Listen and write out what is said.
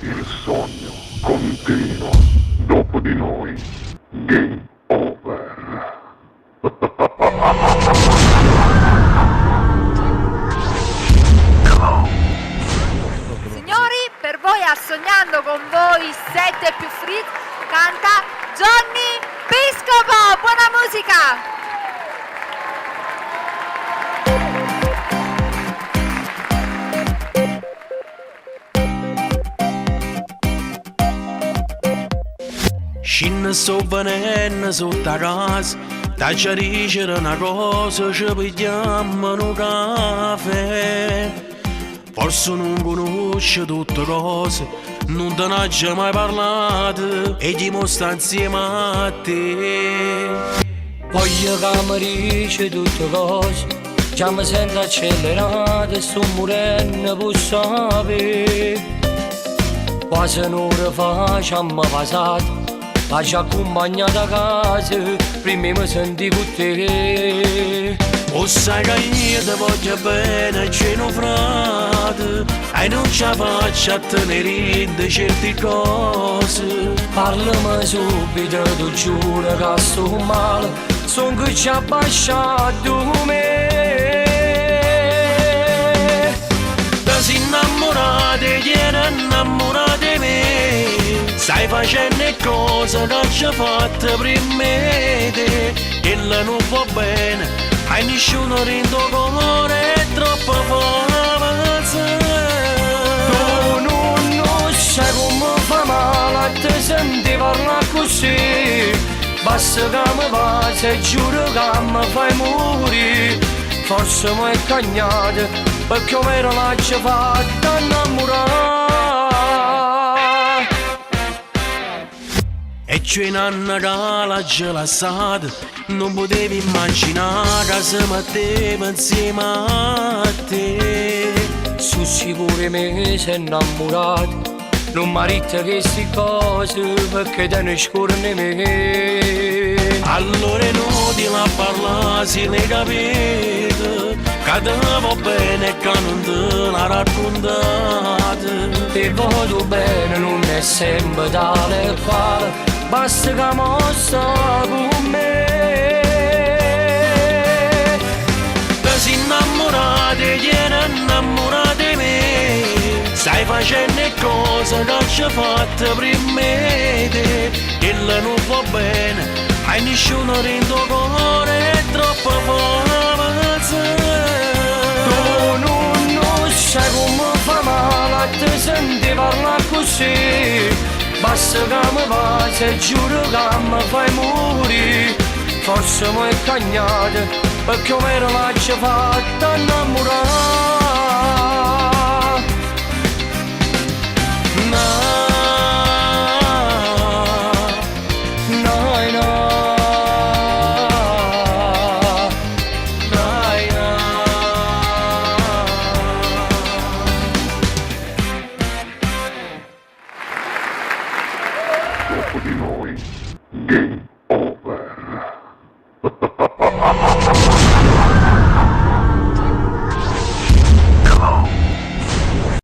Il sogno continua. Dopo di noi, game over. Signori, per voi a Sognando con voi 7 più free canta Johnny Piscopo. Buona musica! Scinna sto venendo sotto casa, da dicere una cosa, ci pigliamo un caffè. Forse non conosce tutte cose, non te ne ha già mai parlato e gli mostra insieme a te. Voglio che mi dice tutte cose, già mi sento accelerato e sto morendo per sapere. Quasi un'ora fa ci hanno passato, ma ci ha accompagnato a casa, prima mi senti con te. O sai che io ti voglio bene, c'è un frate, e non ce la faccio a tenere in certe cose. Parlami subito, tu giuro che sto male, son che ci ha baciato me. Ti sei innamorata e eri innamorata di me. Stai facendo cose che ci ha fatto prima te, e la non va bene. Hai nessuno rindo colore, è troppo famosa. Tu non sai come fa male a te senti parlare così. Basta che mi passi e giuro che mi fai morire. Forse mi è cagnato perché me la ci fatta innamorare. E c'è un'anna che la gelassata, non potevi immaginare che si metteva insieme a te. Su sicuro mi sei innamorato, non mi rita queste cose perché te ne scorni me. Allora è inutile a parlare se l'hai capito, che te va bene e che non te l'ha raccontata. Ti voglio bene, non è sempre tale e quale, basta che mossa con me. Ti sei innamorata e eri innamorata di me. Stai facendo cose che ci ha fatto prima te, e la non va bene. Hai nessuno rindo colore, è troppo famosa. Tu non sai come fa male a te senti parlare così. Basta che mi passi e giuro che mi fai morire. Forse mi è cagnato perché me la ci fatta innamorare. Dopo di noi, game